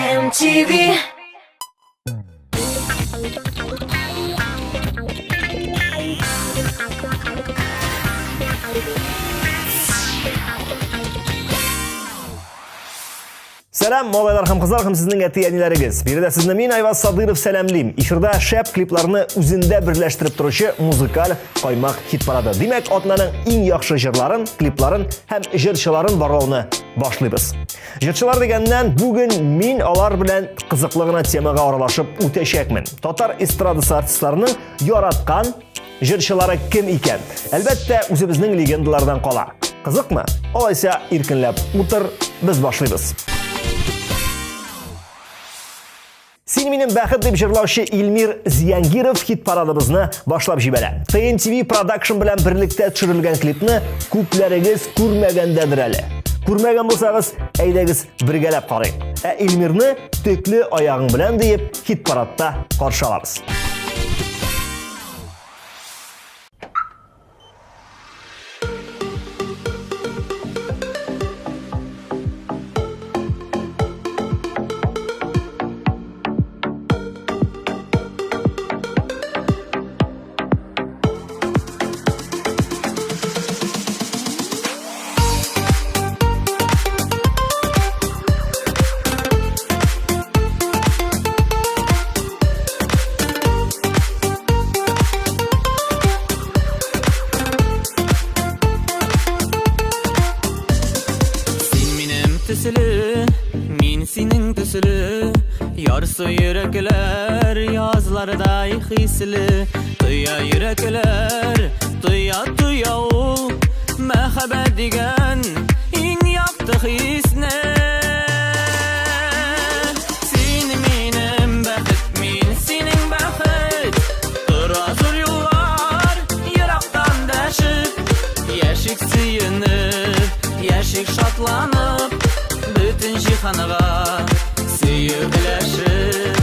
MTV. Сәлам, малайлар һәм кызлар, һәм сезнең әти-әниләрегез. Биредә сезне мин Айваз Садыров сәламлыйм. Эфирда шәп клипларны үзендә берләштереп торучы музыкаль каймак хит парады. Димәк, атнаның иң яхшы җырларын, клипларын һәм җырчыларын барлауны башлыйбыз. Җырчылар дигәннән бүген мин алар белән кызыклы гына темага аралашып үтәчәкмен. Татар эстрадасы артистларының яраткан җырчылары кем икән? Әлбәттә, үзебезнең легендалардан кала. Кызыкмы? Алайса, иркенләп утыр, без башлыйбыз. Син минем бәхет дип җырлаучы Илмир Зиянгиров хит парадыбызны башлап җибәрә. TNTV Production белән берлектә төшерелгән клипны күпләрегез күрмәгәндәдер әле. Күрмәгән булсагыз, әйдәгез бергәләп карыйк. Ә Илмирне төкле аягың белән диеп хит парадта каршы алабыз. Min senin төсілі, ярсы йөрәкләр язлардай хисле. Туя йөрәкләр, туя ул мәхәббәт дигән иң якты хисне. Син минем бәхет, мин синең бәхет. Тора зур юллар, ерактан дәшеп, яшик сөенеп, яшик шатланып. Bütün җиһанга сөеп беләшеп,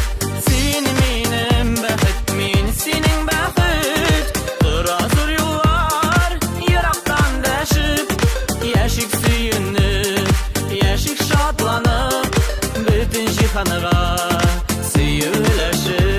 син минем бәхет, мин синең бәхет. Тора зур юллар, ерактан дәшеп, яшик сөенеп, яшик шатланып. Bütün җиһанга сөеп беләшеп.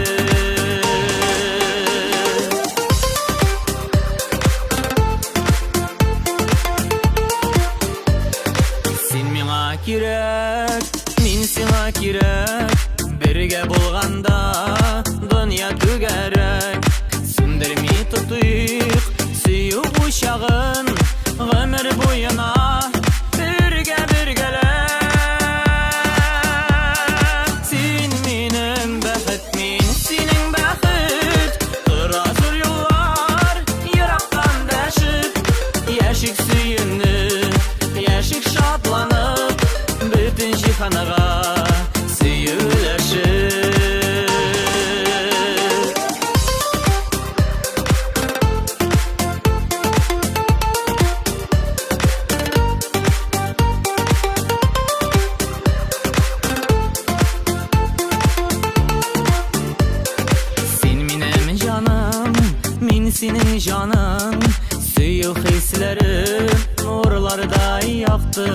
Кирәк, мин сиңа кирәк. Бергә булганда дөнья түгәрәк. Сүндерми тотыйк сөю учагын, гомер буена бергәләп. Син минем бәхет, мин синең бәхет. Тора зур юллар, ерактан дәшеп, яшик сөенеп, яшик шатланып. Bütün җиһанга сөеләшеп. Син минем җаным, мин синең җаның. Сөю хисләре нурлардай якты.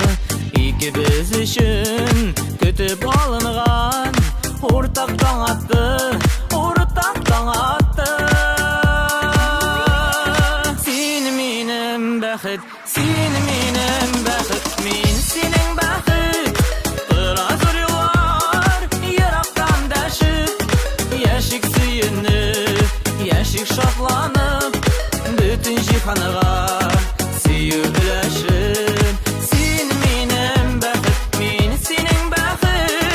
Ikimiz için kötüp alınğan ortaktan attı, ortaktan attı. Sin minem bәхет, sin minem bәхет, min sinin bәхет. Tıra zor yollar, yeraktan dәşip, яшик сөеніп, яшик шатланып. Bütün җиһанга сөеп беләшеп. Син минем бәхет, мин синең бәхет.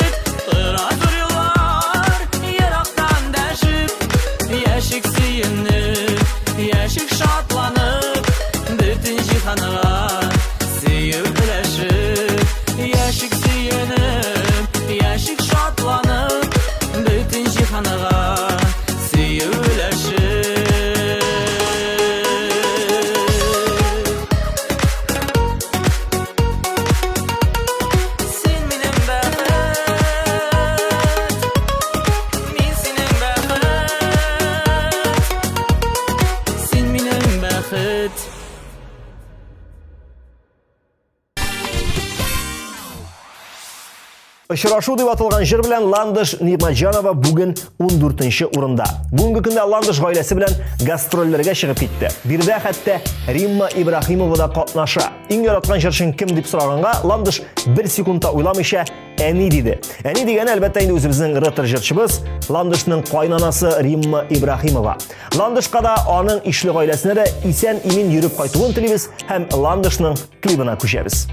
Очрашу дип аталган җыр белән Ландыш Нимаҗанова бүген 14нче урында. Бүгенге көндә Ландыш гаиләсе белән гастрольләргә чыгып китте. Бирдә хәтта Римма Ибрахимова да катнаша. Иң яраткан җырчың кем дип сораганга, Ландыш 1 секундта уйламыйча әни диде. Әни дигәне әлбәттә инде үзебезнең рытыр җырчыбыз, Ландышның кайнанасы Римма Ибрахимова. Ландышка да аның ишле гаиләсенә дә исән-имин йөреп кайтуын телибез һәм Ландышның клибына күчәбез.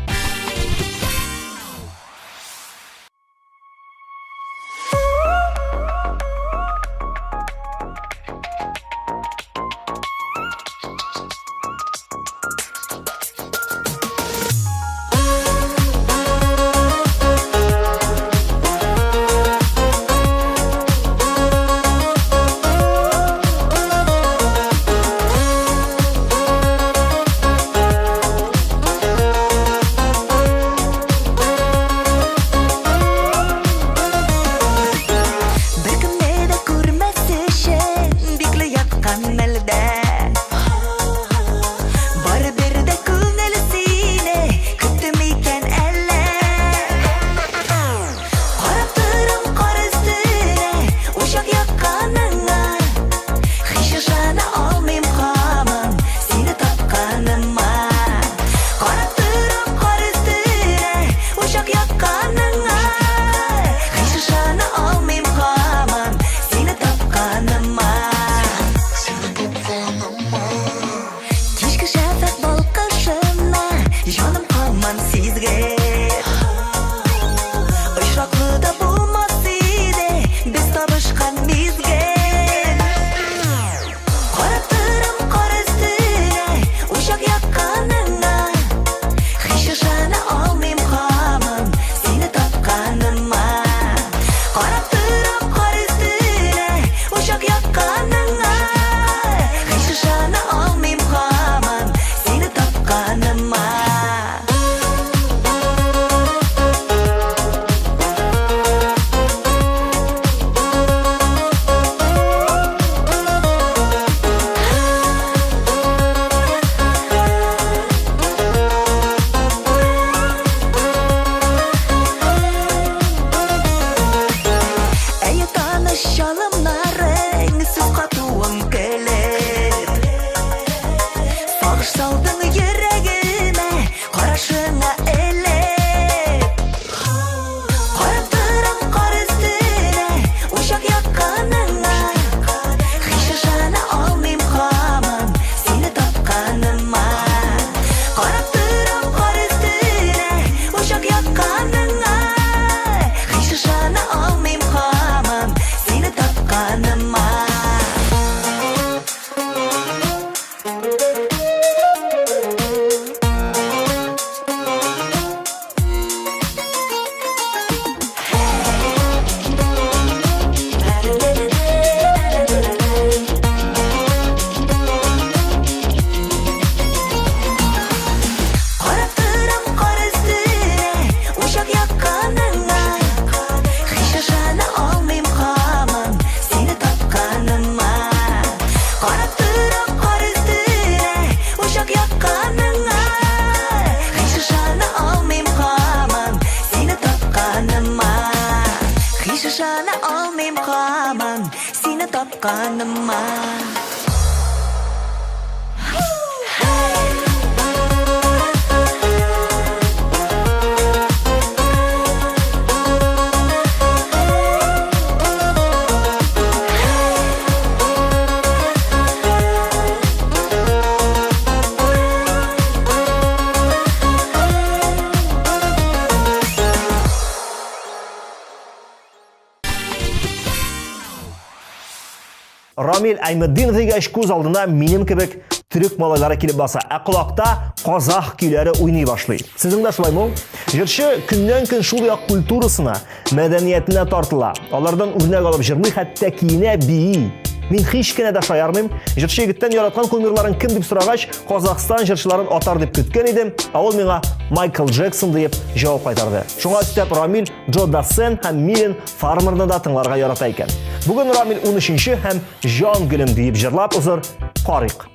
Рамил Айметдинов дигәч күз алдына минем кебек төрек малайлары килеп баса, ә кулакта казах көйләре уйный башлый. Сезнең дә шулаймы? Җырчы көннән-көн шул як культурасына, мәдәниятенә тартыла. Алардан үрнәк алып җырлый, хәтта киенә, бии. Мин һич кенә дә шаярмыйм. Җырчы егеттән яраткан кумирларын кем дип сорагач, Казахстан җырчыларын атар дип көткән идем, ә ул миңа Майкл Джексон дип җавап кайтарды. Шуңа өстәп Рамил Джо Дассен һәм Милен Фармерны да тыңларга ярата икән. Бүген Рамил 13нче һәм Җан гөлем дип җырлап узыр карыйк.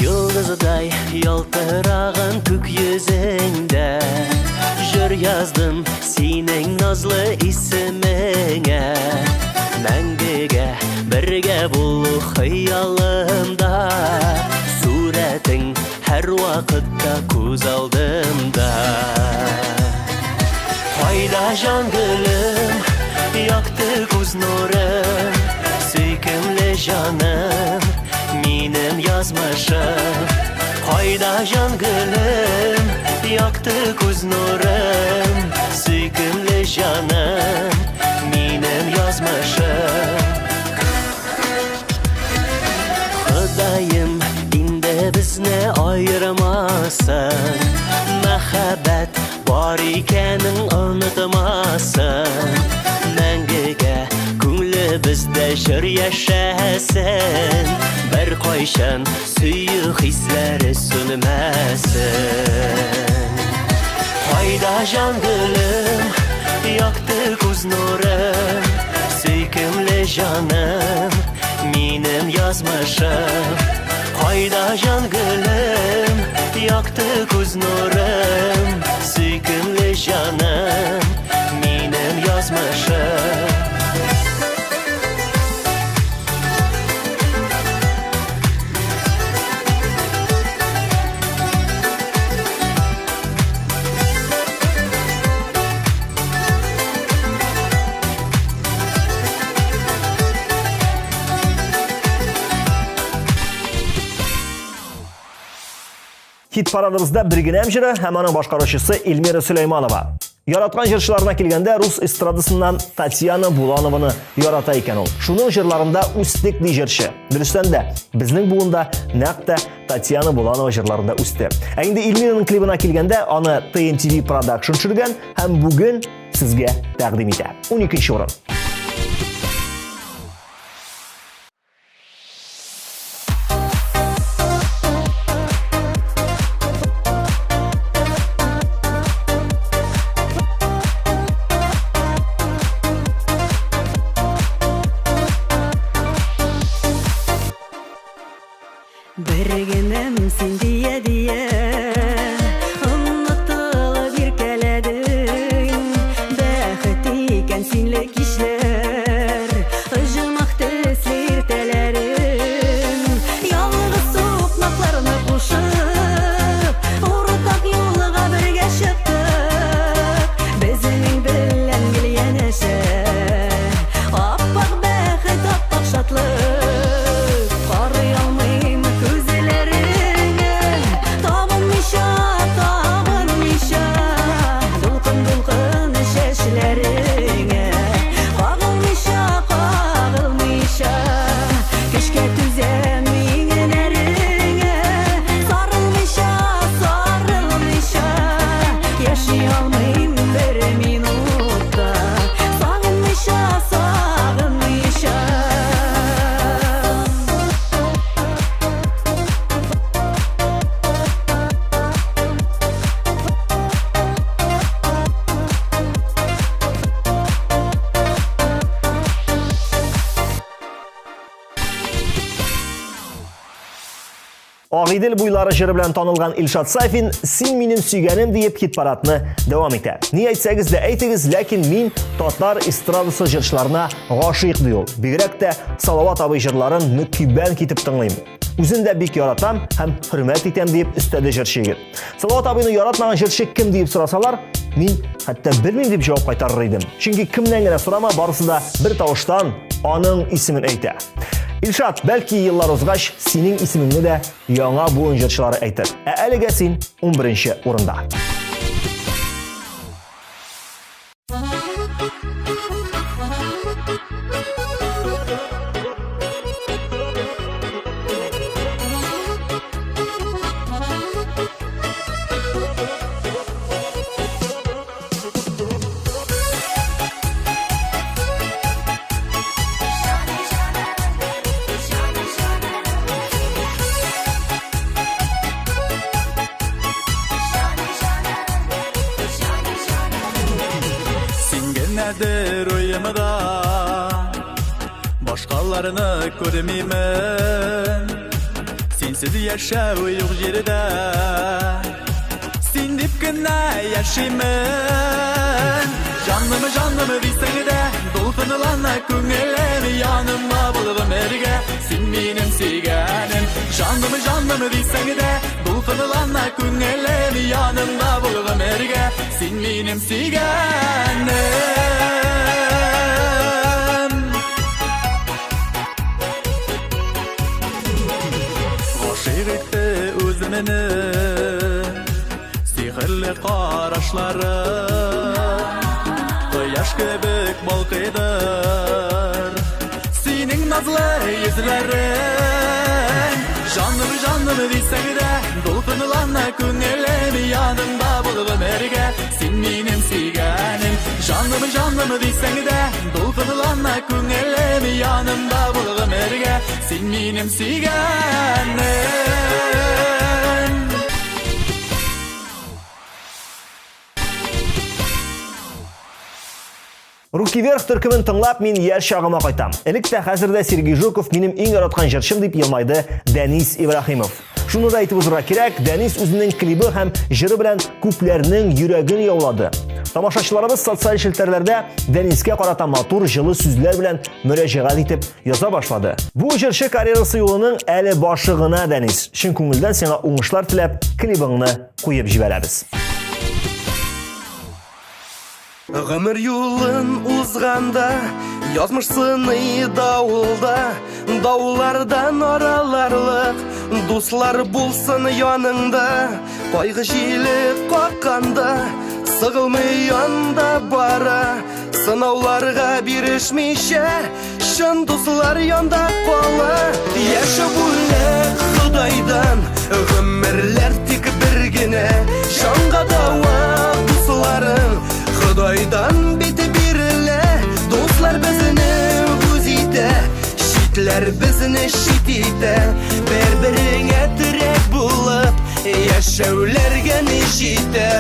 Yıl Yıldızday yaltırağın kök yüzünde Jür yazdım senin nazlı ismine Мәңгіге бірге болу хыялымда Суретің әр уақытта көз алдымда Қайда жан гүлім, яқты көз нұрым Сүйкімлі жаным, менің язмышым Қайда жан гүлім, яқты көз нұрым Сүйкімлі жаным, менің язмышым Құдайым инде бізні айырмасын Мәхәббәт бар икәнін ұнытмасын Мәңгіге күңлі бізді жыр яшәсін Бір қойшын сүйі хисләрі сөнмәсін Қайда жан гүлім, яқты көз нұрым Сүйкімлі жаным, менің язмышым Қайда жан гүлім, яқты көз нұрым Сүйкімлі жаным, менің язмышым Hit paradımızda bir ginem jiri, hem aның başqarışısı Elmira Süleymanova. Yaratqan jırçılarına kelgende Rus estradısından Tatyana Bulanovаны yarata ekan ol. Şunun jırlarında üstekli jırçı. Dürüstten de bizning buğunda naqda Tatyana Bulanova jırlarında üstte. Endi Elmira'nın klibine kelgende onu TNTV Production çürgen hem bugün sizge təqdim ete. 12. orun. Bir günüm sen diye Unutulub irkeledin Bәхет икән синле кишләр Ыжымак төсле иртәләрем Ялгыз сукмакларны кушып Уртак юлга бергә чыктык Безнең белән гел янәшә Аппак бәхет, аппак шатлык Ağidil buylары jiri bilan tanılgan Ilshad Sayfin "Sen menim suyganim" deyip hit paradını devam ete. Ni aytsangiz da aytıngiz, lakin men Tatar estradası jırçılarına g'ashiq deyol. Bigrak da Salovat abi jırlarin mükibben ketip tinglayman. O'zimda bek yaratam ham hurmat etam deyip istadi jırçı yigit. Salovat abini yaratmagan jırçı kim deyip sorasalar, men hatta bilmayman deb javob qaytarar edim. Chunki kimdan gana sorama, barisi da bir tovushdan onun ismini ayta. Ilshad, belki yıllar o'zgash sening ismingni de yana bu jırçılары aytadi. Aliga sen 11. o'rinda. Nedir uyumda başkalarını görmeyim Sensiz yaşağı yok жерде Sen dip gına yaşayman Canlımı deysen de Dolkınılanla көңілім Yanımda bulğum erge Sen benim sevganim Canlımı deysen de Dolkınılanla көңілім Yanımda bulğum erge Sen benim sevganim Aşık etti özümünü Sihirli qarашları Koyaş kebek balqıydır Senin nazlı yüzlerin Canlımı deysen de Dolkınılanla көңілім Yanımda bulğum erge Sen benim sevganim Canlımı deysen de Dolkınılanla көңілім Yanımda bulğum erge Sen benim sevganim Руки вверх төркемен тыңлап, мин яшь чагыма кайтам. Элек тә хәзердә Сергей Жуков минем иң яраткан җырчым дип елмайды Дәнис Ибраһимов. Шуны да әйтеп узырга кирәк, Дәнис үзенең клибы һәм җыры белән күпләрнең йөрәген яулады. Тамашачыларыбыз социаль челтәрләрдә Дәнискә карата матур җылы сүзләр белән мөрәҗәгать итеп яза башлады. Бу җырчы карьерасы юлының әле башы гына, Дәнис. Чын күңелдән сиңа уңышлар теләп, клибыңны куеп җибәрәбез. Гомер юлын узганда язмыш сыны давылда Даулардан араларлык дуслар булсын яныңда Кайгы җиле какканда сыгылмый янда бара Сынауларга бирешмичә чын дуслар янда кала Яшәп үлек Худайдан гомерләр тик бер генә Җанга дава дусларың Худайдан бите бирелә Дуслар безне үз итә Шитләр безне шит итә Бер-береңә терәк булып Яшәүләргә ни җитә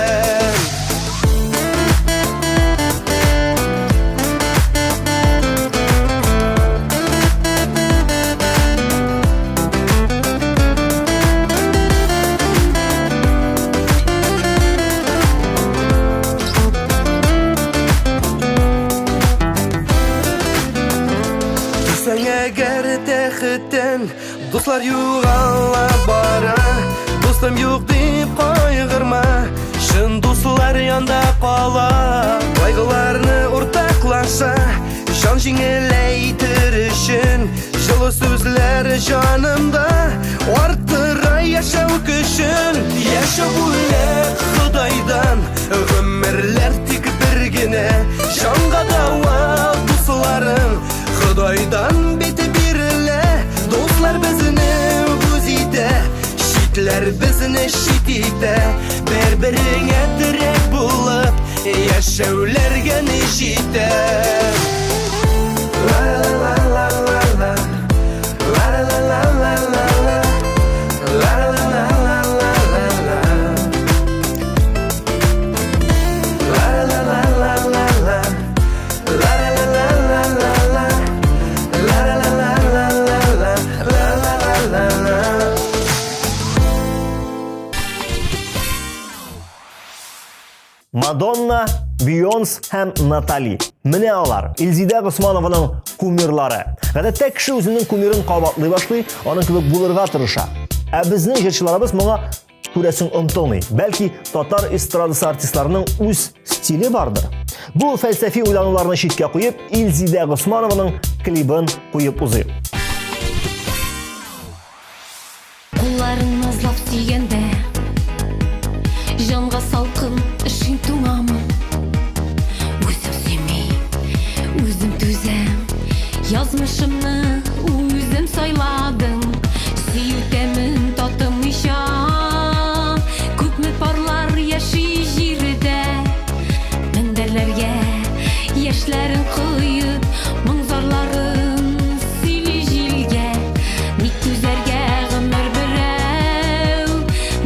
Дуслар югала бара Дустым юк дип кайгырма Шын дуслар янда кала Кайгыларны уртаклаша Жан җиңеләйтер өчен Җылы сүзләр җанымда Арттыра яшәү көчен Яшәп үлек Худайдан Гомерләр тик бер генә Җанга дава дусларың Худайдан бите бирелә Дуслар безне үз итә Шитләр безне шит итә Бер-береңә терәк булып Яшәүләргә ни җитә Мадонна, Бейонс һәм Натали. Менә алар Илзидә Госманованың кумирлары. Гадәттә кеше үзенең кумирын кабатлый башлый, аның кебек булырга тырыша. Ә безнең җырчыларыбыз моңа күрәсең омтылмый. Бәлки татар эстрадасы артистларының үз стиле бардыр. Бу фәлсәфи уйлануларны читкә куеп, Илзидә Госманованың клибын куеп узый. Кулларын назлап сөйгәндә Жанга салкын ишин туңамы Үзем сөймей, үзем түзәм Язмышымны үзем сайладым Сөю тәмен татымыйча Күпме парлар яши җирдә Мендәрләргә яшьләрен куеп Моңзарларын сөйли җилгә Ник түзәргә гомер берәү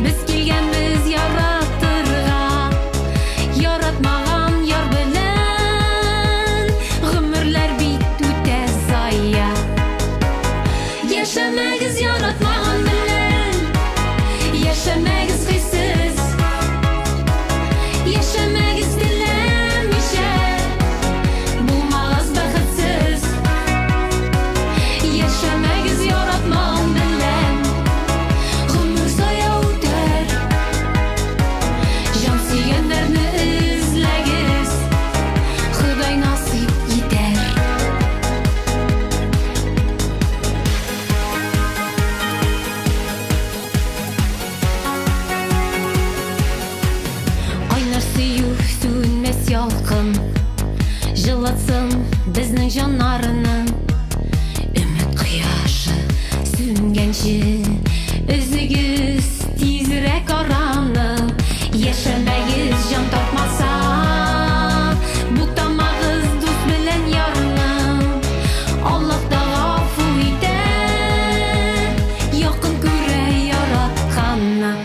Без килгәнбез яратырга Яратмаган яр белән Гомерләр бит үтә зая жанарының үміт қияшы сөнгенше үзігіз тезірек аранып ешімбәгіз жан тапмаса бұқтамағыз дос білін ярының Аллахта ғафу етер яқын көре яратқанна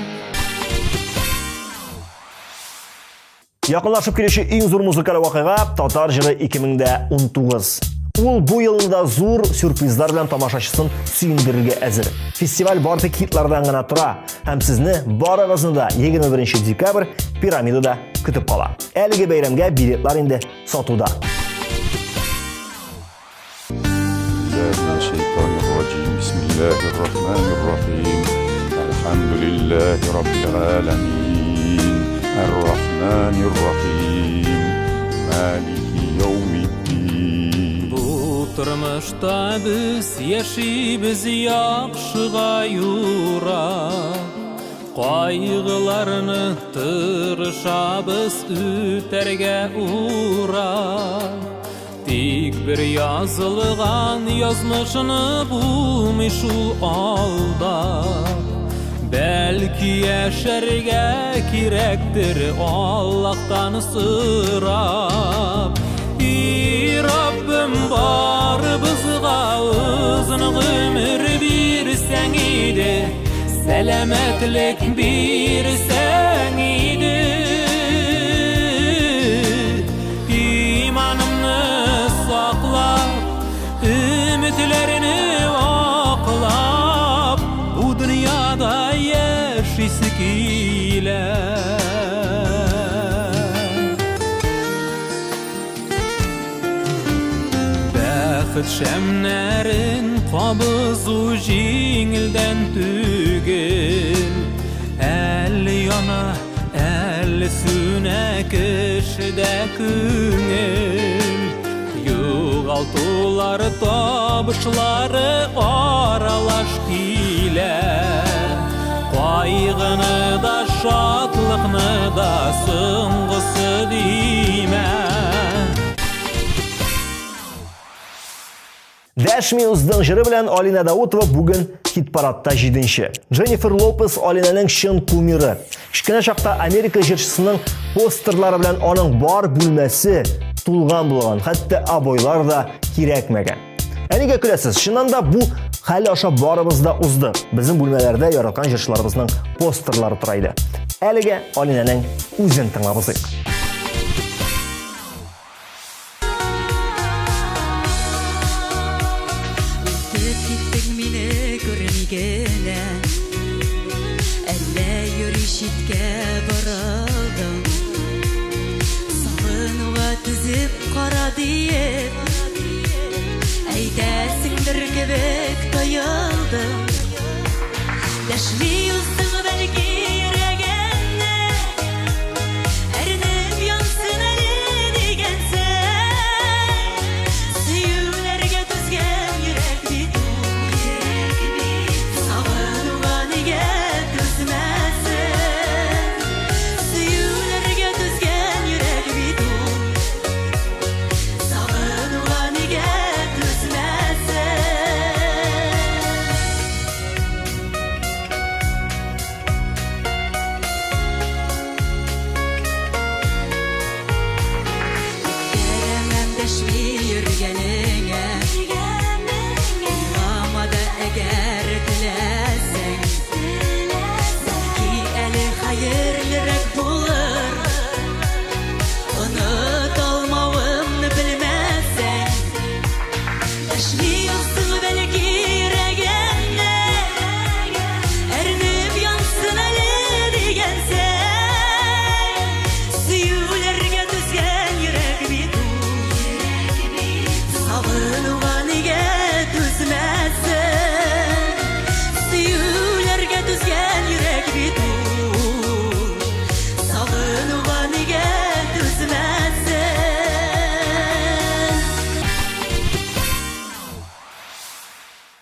Якынлашып келеші ең зор музыкалы вақиға Татар жыры 2019. Ул бу йылында зур сюрпризлар белән тамашачысын сөендерергә әзер. Фестиваль барлык хитлардан гына тора һәм сезне барыгызны да 21 декабрь пирамидада көтеп кала. Әлеге бәйрәмгә билетлар инде сатуда. Тұрмышта біз яшибіз яқшыға юра Қайғыларны тырышабыз үтәргә ура Тик бір язылған язмышыны булмый шул алда Бәлки яшәргә кирәктер Аллаһтан сұрап Rabbim barımızga uzun ömür birsen idi Selametlik birsen idi İmanını saklap Ümitlerini oklap Bu dünyada yaşayısı ile Şemlerin qabızı jingilden tügül Elli yana, elli süne kişide küngül Yuğaltılar tabışları aralaş kile Qaygını da şatlıqını da sıngısı dime Dash Mus'ның жыры белән Алина Даутова бүген хит-парадта 7-нче. Дженнифер Лопес Алинаның шын кумиры. Кичкенә чакта Америка җырчысының постерлары белән аның бар бүлмәсе тулган булган, хәтта абойлар да кирәкмәгән. Нигә көләсез? Чыннан да бу хәл аша барыбыз да узды. Безнең бүлмәләрдә яраткан җырчыларыбызның постерлары тора иде. Әлегә Алинаның үзен тыңлабызык. Әллә йөришиткә баралдым Сағынуға тізіп қара диеп Әйтәсіңдір кебек тайылдым Дәшми ұздың бәлки ерегенне Әрініп янсын әлі дегенсен Сүйулерге түзген йөрек бит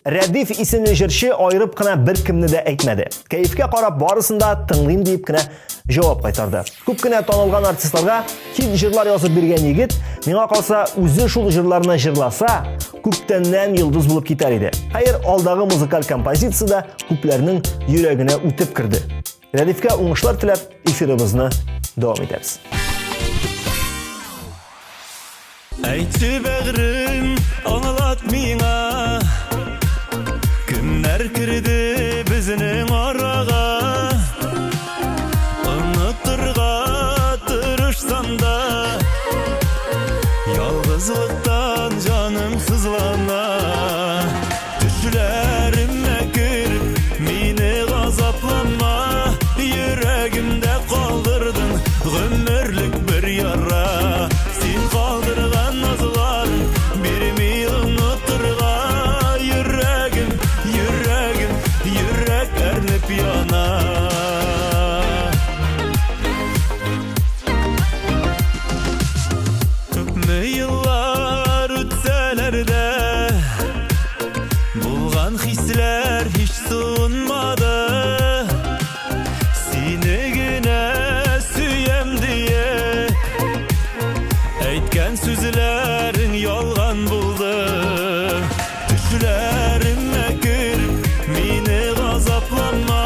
Рәдиф исемле җырчы айрып кына бер кемне дә әйтмәде. Кәефкә карап барысында тыңлыйм дип кенә җавап кайтарды. Күп кенә танылган артистларга хит җырлар язып биргән егет Миңа калса, үзе шул җырларны җырласа, күптәннән йолдыз булып китәр иде. Хәер, алдагы музыкаль композицияда күпләрнең йөрәгенә үтеп кирде. Рәдифкә уңышлар теләп, эфирыбызны дәвам итәбез. Әйтче бәгърем, аңлат миңа, кемнәр кирде безнең арага? Онытырга тырышсам да, ялгызлыктан җаным сызлана. Төшләремә кирип, мине газаплама, йөрәгемдә калдырдың гомерлек бер яра. Син калдырган назларың бирми онытырга, йөрәгем, йөрәгем, йөрәк әрнеп яна. Күпме еллар үтсәләр дә, булган хисләр һич суынмады. Сине генә сөям дия, әйткән сүзләрең ялган булды. Төшләремә кирип, мине газаплама,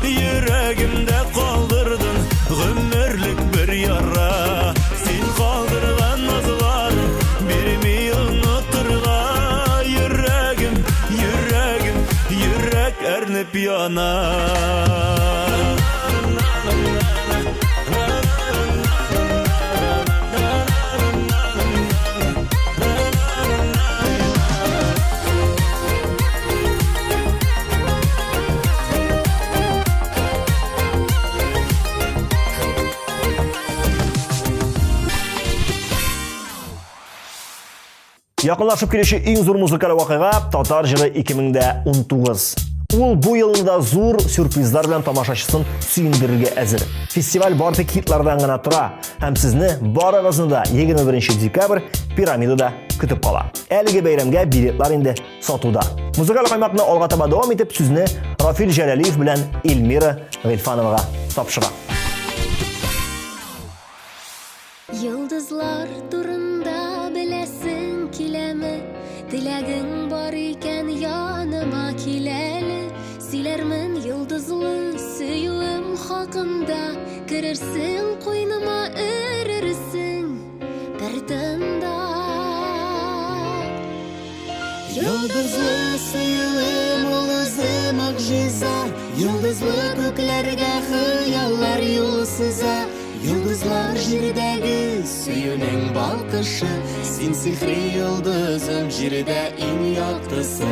йөрәгемдә калдырдың гомерлек бер яра. Син калдырган назларың бирми онытырга, йөрәгем, йөрәгем, йөрәк әрнеп яна. Якынлашып килүче иң зур музыкаль вакыйга Татар җыры 2019. Ул бу елда зур сюрпризлар белән тамашачысын сөендерергә әзер. Фестиваль барлык хитлардан гына тора һәм сезне барыгызны да 21 декабрь пирамидада көтеп кала. Әлеге бәйрәмгә билетлар инде сатуда. Музыкаль каймакны алга таба дәвам итеп сүзне Рафил Җәләлиев белән Эльмира Гыйльфановага тапшыра. Йылдызлар турында беләсең киләме? Теләгең бар икән яныма киләле. Сөйләрмен йылдызлы сөюем хакында. Керерсең куйныма, өрерсең бер тында. Йылдызлы сөюем ул үзе мөгъҗиза. Йылдызлы күкләргә хыяллар юл сыза. Йылдызлар җирдәге сөюнең балкышы. Син сихри йылдызым, җирдә иң яктысы.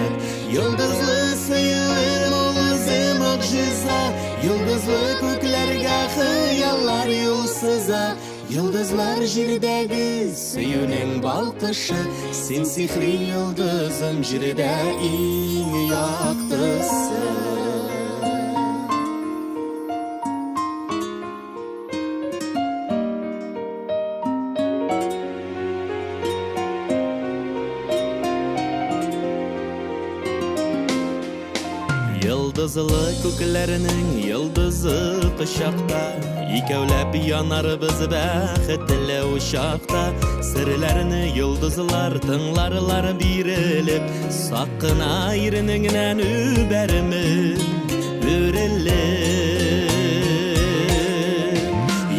Йылдызлы сөюем ул үзе мөгъҗиза. Йылдызлы күкләргә хыяллар юл сыза. Йылдызлар җирдәге сөюнең балкышы. Син сихри йылдызым, җирдә иң яктысы. Йылдызлы күкләрнең йылдызы кычакта, икәүләп янарбыз бәхетле учакта. Серләрне йылдызлар тыңларлар бирелеп, сак кына иренеңнән үбәрме бүрелеп.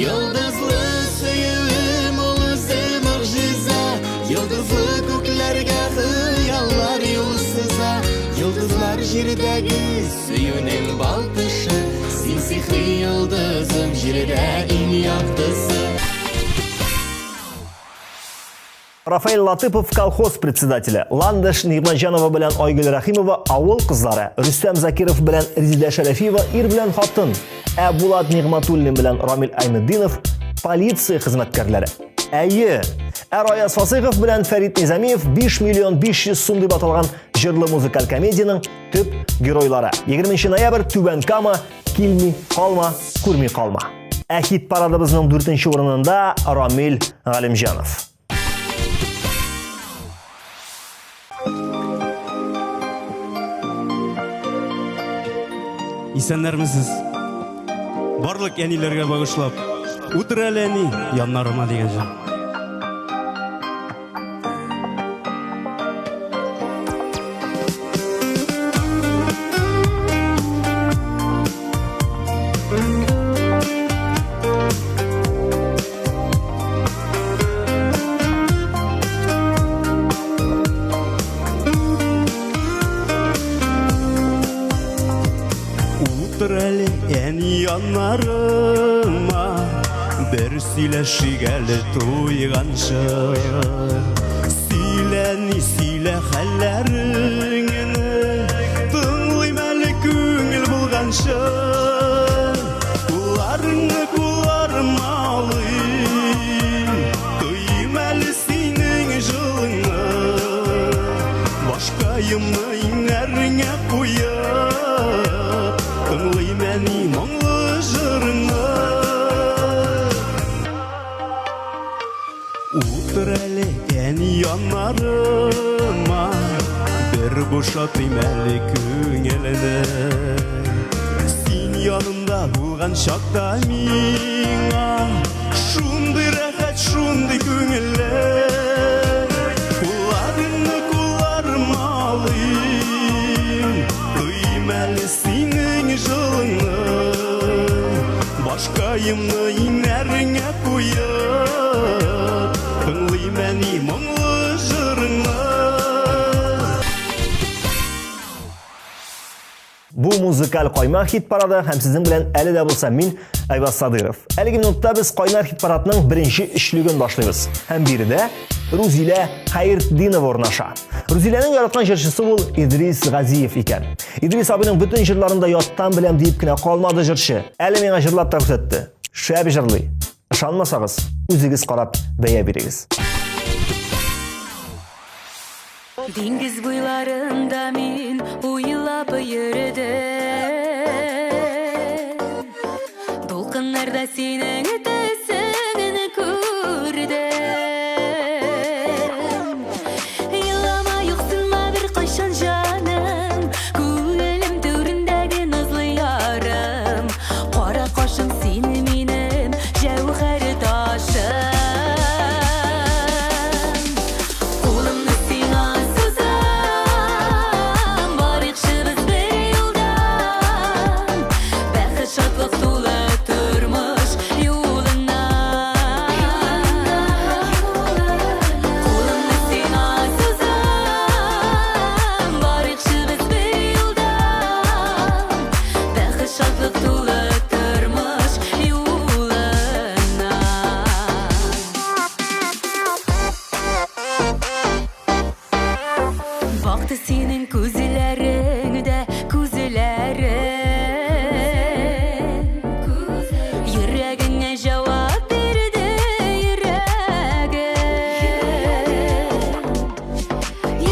Йылдызлы сөюем ул үзе мөгъҗиза. Йылдызлы күкләргә хыяллар юл сыза. Йылдызлар җирдәге сөюнең балкышы. Син сихри йылдызым, җирдә иң яктысы. Рафаэль Латыпов колхоз председателе, Ландыш Нигъматҗанова белән Айгөл Рәхимова авыл кызлары, Рөстәм Закиров белән Резидә Шәрәфиева ир белән хатын, ә Булат Нигъматуллин белән Рамил Айнетдинов полиция хезмәткәрләре. Әйе, Раяз Фасыйхов белән Фәрит Низамиев 5 миллион 500 сум дип аталган җырлы музыкаль комедияның төп геройлары. 20 ноябрь Түбән Кама, килми калма, күрми калма. Ә хит парадыбызның 4-нче урынында Рамил Галимҗанов. Исәннәрмесез? Барлык әниләргә багышлап, утыр әле әни яннарыма дигән җыр. yanlarıma bir söyleşi geldi tuygança Söyle hallerini tınlayım әлі көңіл bulgança Kullarını kullarmalıyım Duyayım әлі senin жылыңы Başkayımı inlerine koyup Tınlayım әні мұңлы жырыңы Утыр әлі әні yanlarıma Bir boşatayım әлі көңіліні Sen yanımda bulgan şakta миңа Шундай рахат, шундай көңілі Kullarını kullarmalıyım Duyayım әлі senin жылыңы Başkayımны инеріне koyup Tınlayım әні мұңлы жырыңы Bu muzikal Qaymaq hit parады һәм сезнең белән әле дә булса мин Айваз Садыров. Әлеге минутта без Qaynar hit парадының беренче эшлеген башлыйбыз. Һәм биредә Рузилә Хәйретдинова урнаша. Рузиләнең яраткан җырчысы ул Идрис Газиев икән. Идрис абыйның бөтен җырларында яттан беләм дип кенә калмады җырчы. Әле миңа җырлап та күрсәтте. Шәп җырлый. Ышанмасагыз, үзегез карап бәя бирегез. Диңгез буйларында мин уйлап йөрдем Дулкыннарда синең төсеңне күрдем Елама юксынма бер кайчан җаным Күңелем түрендәге назлы ярым Кара кашым син минем җәүһәр ташым Baktı senin күзләреңдә күзләрем Йөрәгеңә җавап бирде йөрәгем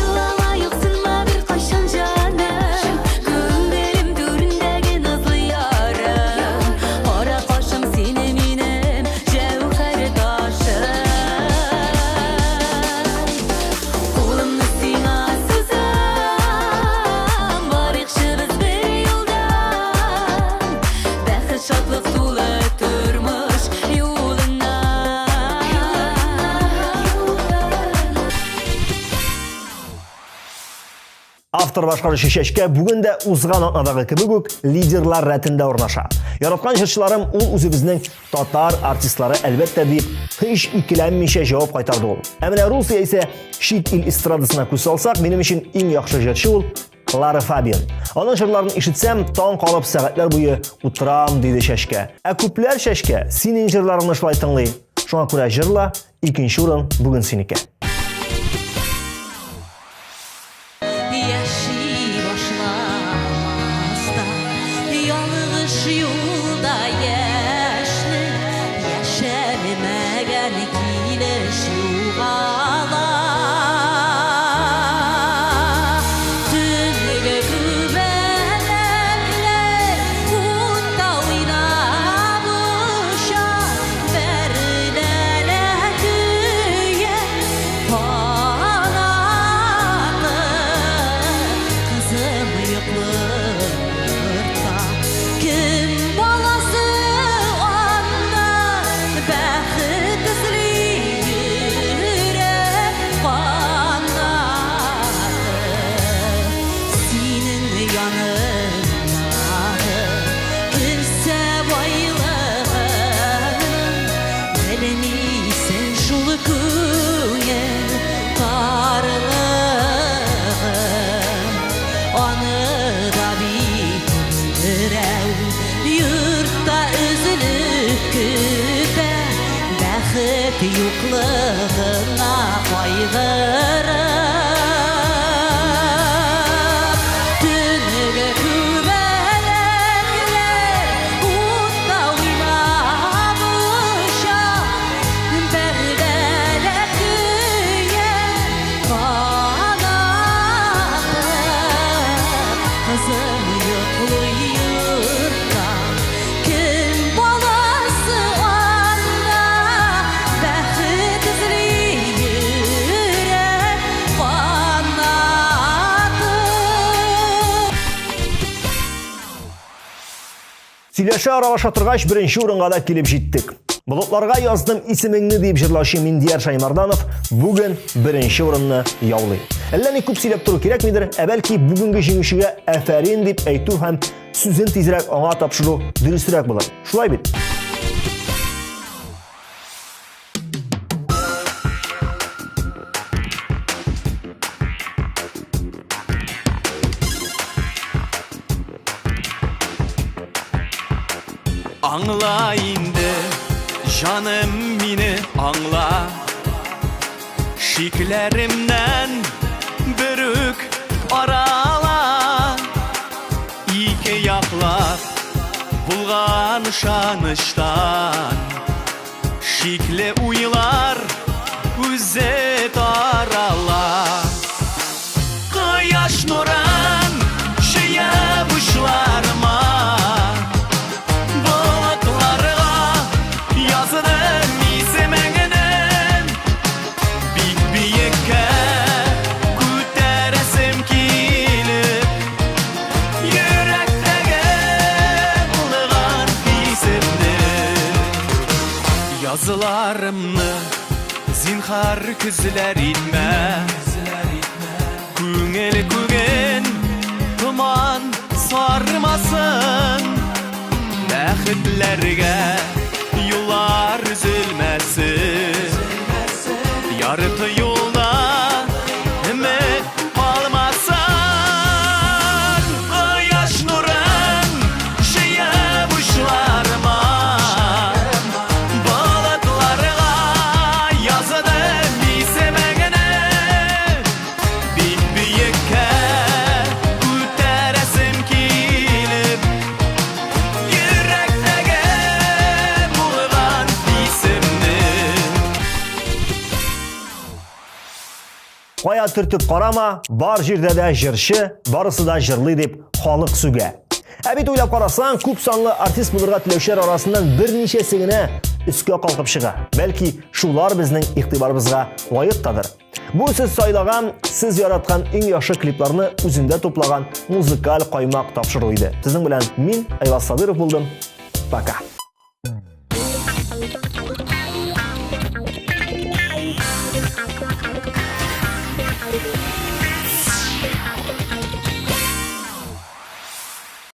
Елама юксынма бер кайчан җаным Күңелем түрендәге назлы ярым Кара кашым син минем җәүһәр ташым Кулымны сиңа Шатлык тулы тормыш юлына Автор башкаручы Чәчкә бүген дә узган атнадагы кебек үк лидерлар рәтендә урнаша. Яраткан җырчыларым ул үзебезнең татар артистлары әлбәттә дип һич икеләнмичә җавап кайтарды ул. Ә менә Русия исә чит ил эстрадасына күз салсак, минем өчен иң яхшы җырчы ул Lara Fabian. Аның җырларын ишетсәм, таң калып сәгатьләр буе утырам диде Чәчкә. Ә күпләр Чәчкә синең җырларыңны шулай тыңлый. Шуңа күрә җырла, икенче урын бүген синеке. Яши башламаста ялгыш юлда яшьне яшәмәгән килеш югала кайгырып түнүгө күбөлөңлөр утта уйнагыша перделер күйе канатып кызым йоклой йуртта ким баласы анда бәхет изли йөрәк канатып. Сөйләшә аралаша торгач, беренче урынга да килеп җиттек. Болытларга яздым исемеңне дип җырлаучы Миндияр Шаймарданов бүген беренче урынны яулый. Әллә ни күп сөйләп тору кирәкмидер, бәлки бүгенге җиңүчегә афәрин дип әйтү һәм сүзен тизрәк аңа тапшыру дөресрәк булыр. Шулай бит? Аңла инде, жаным мине аңла. Шикләремнән бер үк арала. Ике яклап булган ышаныштан шикле уйлар үзе тарала. Кояш нурын җыеп учларыма Yazılarımны zinhar күзләр итмә. Күңел күген туман сармасын. Бәхетләргә юллар үзелмәсен. Ярты юлда өмет калмасын. Кояш нурын җыеп учларыма Кая төртүп карама, бар җирдә дә җырчы, барысы да җырлый дип халык сүгә. Ә бит уйлап карасаң, күп санлы артист булырга теләүчеләр арасыннан берничәсе генә өскә калкып чыга. Бәлки шулар безнең игътибарыбызга лаектадыр. Бу сез сайлаган, сез яраткан иң яхшы клипларны үзендә туплаган музыкаль каймак тапшыру иде. Сезнең белән мин Айваз Садыров булдым. Пока. Thank you.